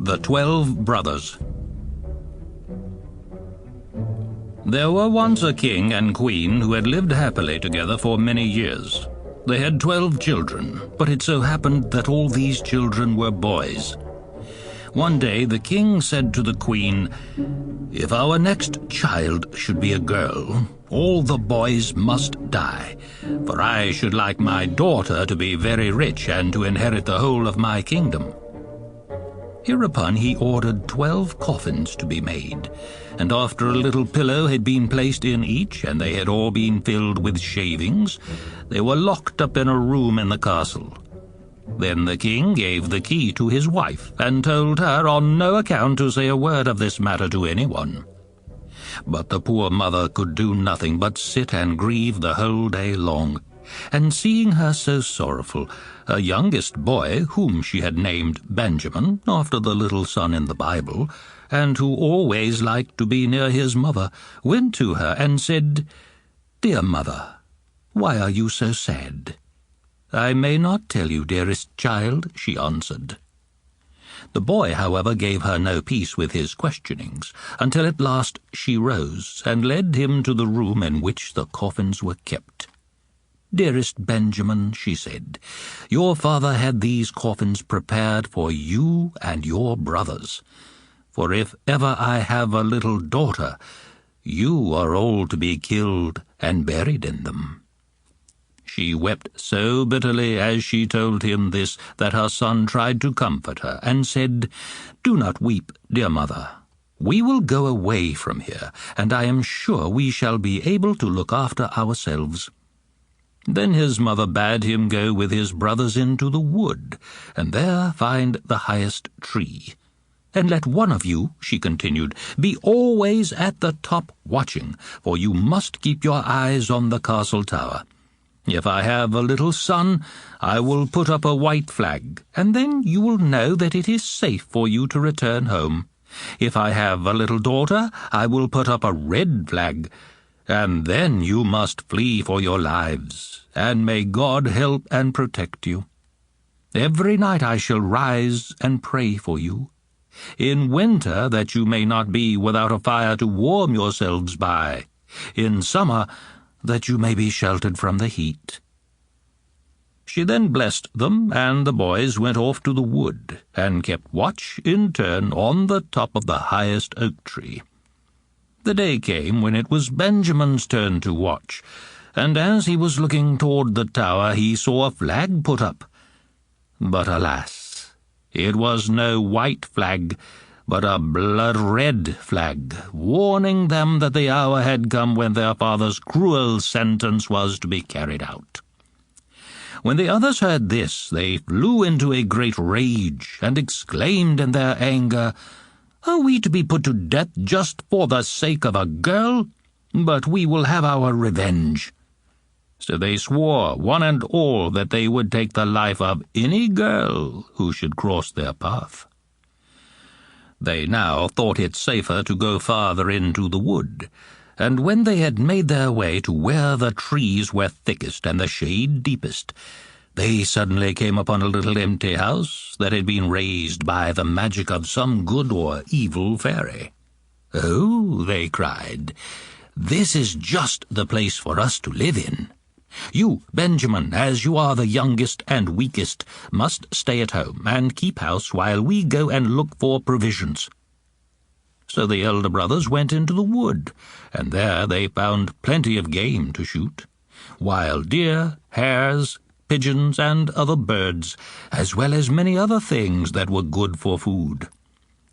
The 12 Brothers. There were once a king and queen who had lived happily together for many years. They had 12 children, but it so happened that all these children were boys. One day the king said to the queen, "If our next child should be a girl, all the boys must die, for I should like my daughter to be very rich and to inherit the whole of my kingdom." Hereupon he ordered 12 coffins to be made, and after a little pillow had been placed in each, and they had all been filled with shavings, they were locked up in a room in the castle. Then the king gave the key to his wife, and told her on no account to say a word of this matter to anyone. But the poor mother could do nothing but sit and grieve the whole day long, and seeing her so sorrowful, her youngest boy, whom she had named Benjamin, after the little son in the Bible, and who always liked to be near his mother, went to her and said, "Dear mother, why are you so sad?" "I may not tell you, dearest child," she answered. The boy, however, gave her no peace with his questionings, until at last she rose and led him to the room in which the coffins were kept. "Dearest Benjamin," she said, "your father had these coffins prepared for you and your brothers. For if ever I have a little daughter, you are all to be killed and buried in them." She wept so bitterly as she told him this that her son tried to comfort her, and said, "Do not weep, dear mother. We will go away from here, and I am sure we shall be able to look after ourselves." Then his mother bade him go with his brothers into the wood, and there find the highest tree. "And let one of you," she continued, "be always at the top watching, for you must keep your eyes on the castle tower. If I have a little son, I will put up a white flag, and then you will know that it is safe for you to return home. If I have a little daughter, I will put up a red flag, and then you must flee for your lives, and may God help and protect you. Every night I shall rise and pray for you. In winter, that you may not be without a fire to warm yourselves by. In summer, that you may be sheltered from the heat." She then blessed them, and the boys went off to the wood, and kept watch in turn on the top of the highest oak tree. The day came when it was Benjamin's turn to watch, and as he was looking toward the tower he saw a flag put up. But alas, it was no white flag, but a blood-red flag, warning them that the hour had come when their father's cruel sentence was to be carried out. When the others heard this, they flew into a great rage, and exclaimed in their anger, "Are we to be put to death just for the sake of a girl? But we will have our revenge." So they swore, one and all, that they would take the life of any girl who should cross their path. They now thought it safer to go farther into the wood, and when they had made their way to where the trees were thickest and the shade deepest, they suddenly came upon a little empty house that had been raised by the magic of some good or evil fairy. "Oh," they cried, "this is just the place for us to live in. You, Benjamin, as you are the youngest and weakest, must stay at home and keep house while we go and look for provisions." So the elder brothers went into the wood, and there they found plenty of game to shoot, wild deer, hares, pigeons, and other birds, as well as many other things that were good for food.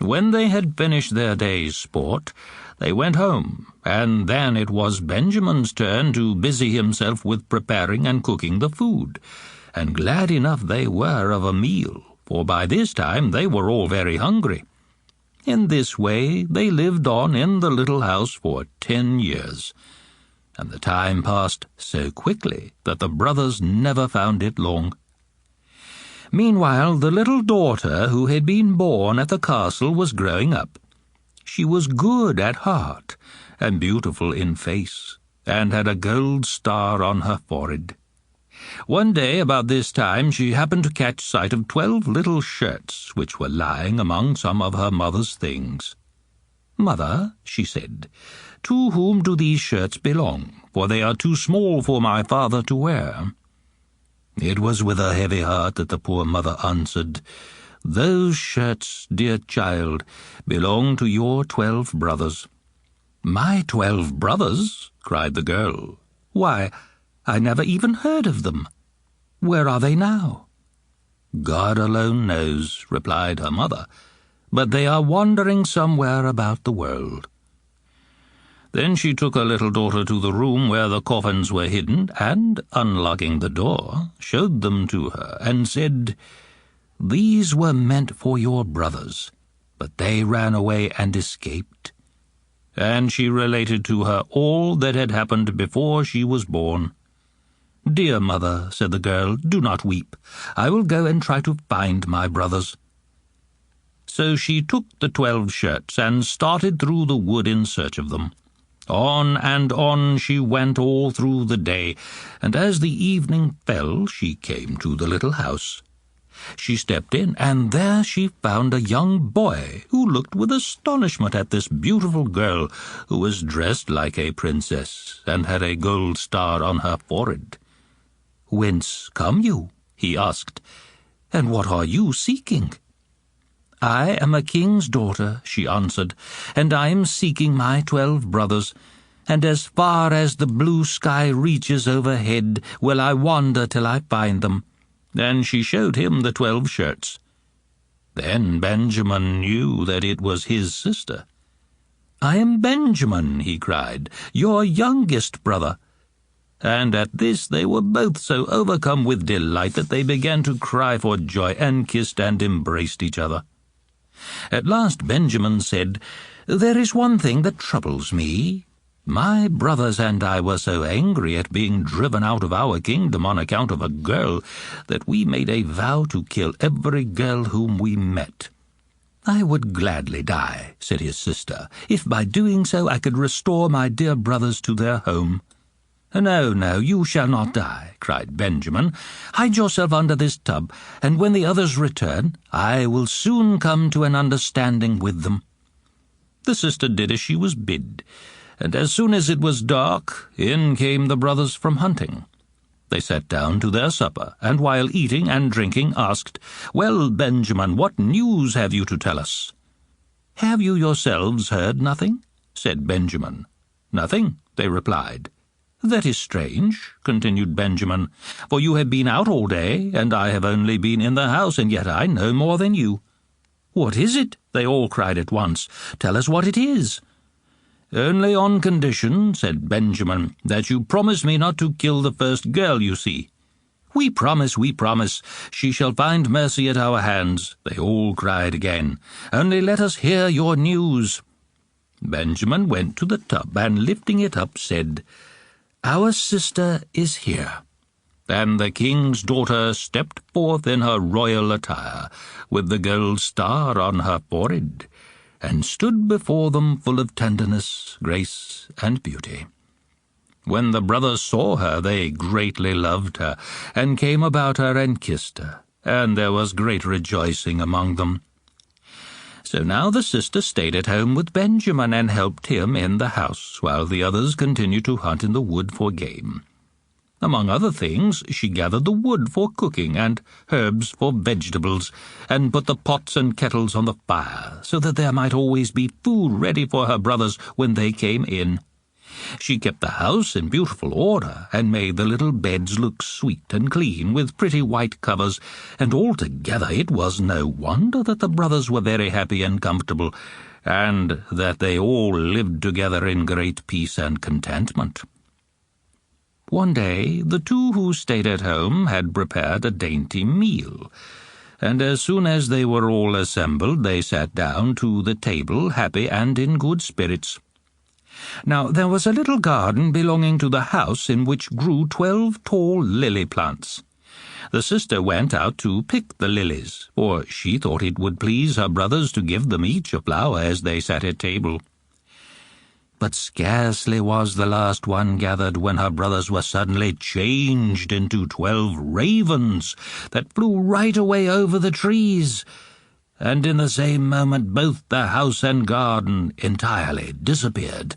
When they had finished their day's sport, they went home, and then it was Benjamin's turn to busy himself with preparing and cooking the food, and glad enough they were of a meal, for by this time they were all very hungry. In this way they lived on in the little house for 10 years, and the time passed so quickly that the brothers never found it long. Meanwhile, the little daughter who had been born at the castle was growing up. She was good at heart and beautiful in face, and had a gold star on her forehead. One day about this time she happened to catch sight of 12 little shirts which were lying among some of her mother's things. "Mother," she said, "to whom do these shirts belong? For they are too small for my father to wear." It was with a heavy heart that the poor mother answered, "Those shirts, dear child, belong to your 12 brothers." "My 12 brothers?" cried the girl. "Why, I never even heard of them. Where are they now?" "God alone knows," replied her mother, "but they are wandering somewhere about the world." Then she took her little daughter to the room where the coffins were hidden, and, unlocking the door, showed them to her, and said, "These were meant for your brothers, but they ran away and escaped." And she related to her all that had happened before she was born. "Dear mother," said the girl, "do not weep. I will go and try to find my brothers." So she took the 12 shirts and started through the wood in search of them. On and on she went all through the day, and as the evening fell she came to the little house. She stepped in, and there she found a young boy who looked with astonishment at this beautiful girl who was dressed like a princess and had a gold star on her forehead. "Whence come you?" he asked, "and what are you seeking?" "I am a king's daughter," she answered, "and I am seeking my 12 brothers, and as far as the blue sky reaches overhead will I wander till I find them." And she showed him the 12 shirts. Then Benjamin knew that it was his sister. "I am Benjamin," he cried, "your youngest brother." And at this they were both so overcome with delight that they began to cry for joy, and kissed and embraced each other. At last Benjamin said, "There is one thing that troubles me. My brothers and I were so angry at being driven out of our kingdom on account of a girl that we made a vow to kill every girl whom we met." "I would gladly die," said his sister, "if by doing so I could restore my dear brothers to their home." "No, no, you shall not die," cried Benjamin. "Hide yourself under this tub, and when the others return, I will soon come to an understanding with them." The sister did as she was bid, and as soon as it was dark, in came the brothers from hunting. They sat down to their supper, and while eating and drinking asked, "Well, Benjamin, what news have you to tell us?" "Have you yourselves heard nothing?" said Benjamin. "Nothing," they replied. "That is strange," continued Benjamin, "for you have been out all day, and I have only been in the house, and yet I know more than you." "What is it?" they all cried at once. "Tell us what it is." "Only on condition," said Benjamin, "that you promise me not to kill the first girl you see." We promise, we promise. She shall find mercy at our hands," they all cried again. "Only let us hear your news." Benjamin went to the tub, and lifting it up said, "Our sister is here." And the king's daughter stepped forth in her royal attire, with the gold star on her forehead, and stood before them full of tenderness, grace, and beauty. When the brothers saw her, they greatly loved her, and came about her and kissed her, and there was great rejoicing among them. So now the sister stayed at home with Benjamin and helped him in the house, while the others continued to hunt in the wood for game. Among other things, she gathered the wood for cooking and herbs for vegetables, and put the pots and kettles on the fire, so that there might always be food ready for her brothers when they came in. She kept the house in beautiful order, and made the little beds look sweet and clean, with pretty white covers, and altogether it was no wonder that the brothers were very happy and comfortable, and that they all lived together in great peace and contentment. One day the two who stayed at home had prepared a dainty meal, and as soon as they were all assembled they sat down to the table, happy and in good spirits. Now there was a little garden belonging to the house in which grew 12 tall lily plants. The sister went out to pick the lilies, for she thought it would please her brothers to give them each a flower as they sat at table. But scarcely was the last one gathered when her brothers were suddenly changed into 12 ravens that flew right away over the trees, and in the same moment both the house and garden entirely disappeared.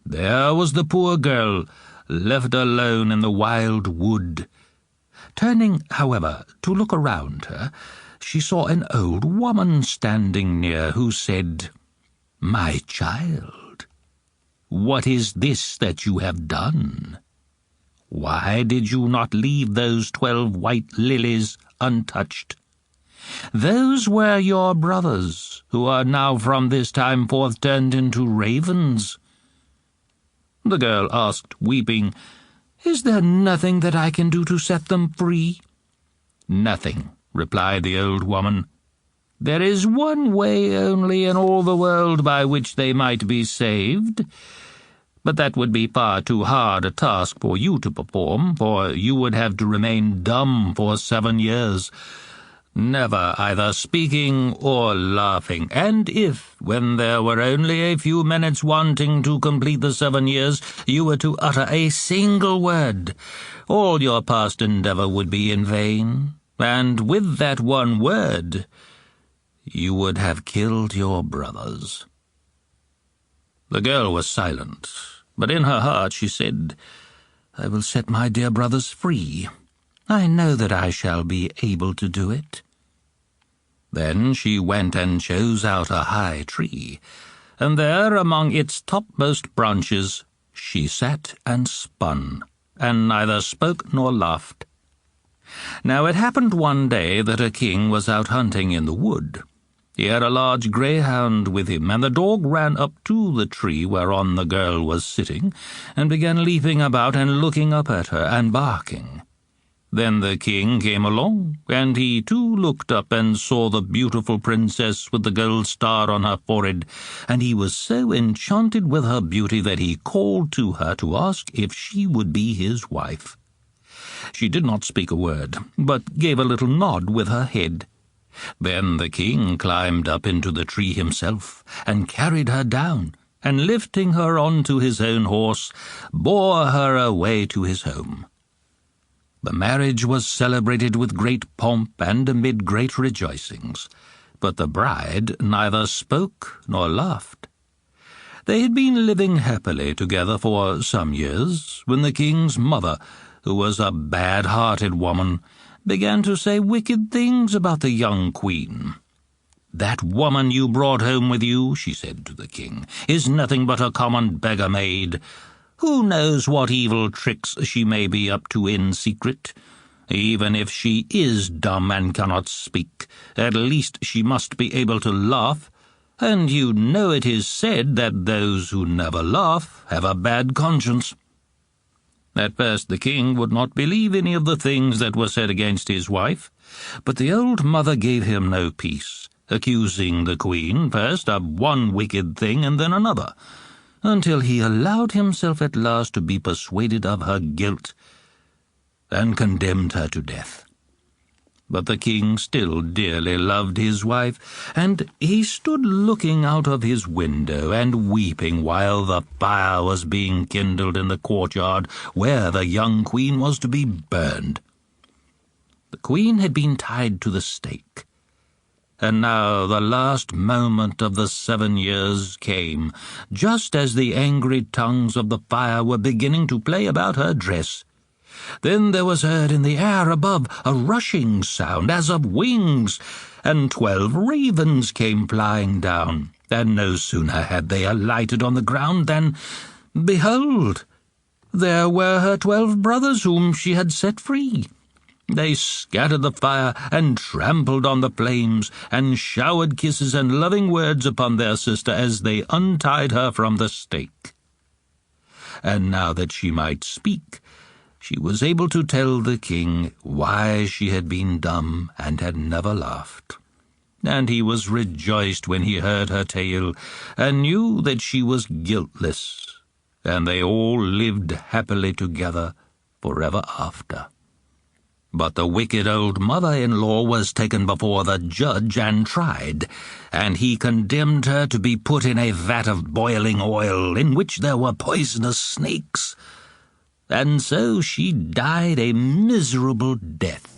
There was the poor girl, left alone in the wild wood. Turning, however, to look around her, she saw an old woman standing near who said, "My child, what is this that you have done? Why did you not leave those 12 white lilies untouched? Those were your brothers, who are now from this time forth turned into ravens." The girl asked, weeping, "Is there nothing that I can do to set them free?" "Nothing," replied the old woman. "There is one way only in all the world by which they might be saved, but that would be far too hard a task for you to perform, for you would have to remain dumb for 7 years, never either speaking or laughing, and if, when there were only a few minutes wanting to complete the 7 years, you were to utter a single word, all your past endeavour would be in vain, and with that one word you would have killed your brothers." The girl was silent, but in her heart she said, "I will set my dear brothers free. I know that I shall be able to do it." Then she went and chose out a high tree, and there among its topmost branches she sat and spun, and neither spoke nor laughed. Now it happened one day that a king was out hunting in the wood. He had a large greyhound with him, and the dog ran up to the tree whereon the girl was sitting, and began leaping about and looking up at her and barking. Then the king came along, and he too looked up and saw the beautiful princess with the gold star on her forehead, and he was so enchanted with her beauty that he called to her to ask if she would be his wife. She did not speak a word, but gave a little nod with her head. Then the king climbed up into the tree himself, and carried her down, and lifting her onto his own horse, bore her away to his home. The marriage was celebrated with great pomp and amid great rejoicings, but the bride neither spoke nor laughed. They had been living happily together for some years, when the king's mother, who was a bad-hearted woman, began to say wicked things about the young queen. "That woman you brought home with you," she said to the king, "is nothing but a common beggar-maid. Who knows what evil tricks she may be up to in secret? Even if she is dumb and cannot speak, at least she must be able to laugh, and you know it is said that those who never laugh have a bad conscience." At first the king would not believe any of the things that were said against his wife, but the old mother gave him no peace, accusing the queen first of one wicked thing and then another, until he allowed himself at last to be persuaded of her guilt and condemned her to death. But the king still dearly loved his wife, and he stood looking out of his window and weeping while the fire was being kindled in the courtyard where the young queen was to be burned. The queen had been tied to the stake, and now the last moment of the 7 years came, just as the angry tongues of the fire were beginning to play about her dress. Then there was heard in the air above a rushing sound as of wings, and 12 ravens came flying down, and no sooner had they alighted on the ground than, behold, there were her 12 brothers whom she had set free. They scattered the fire and trampled on the flames, and showered kisses and loving words upon their sister as they untied her from the stake. And now that she might speak, she was able to tell the king why she had been dumb and had never laughed. And he was rejoiced when he heard her tale, and knew that she was guiltless, and they all lived happily together forever after. But the wicked old mother-in-law was taken before the judge and tried, and he condemned her to be put in a vat of boiling oil in which there were poisonous snakes. And so she died a miserable death.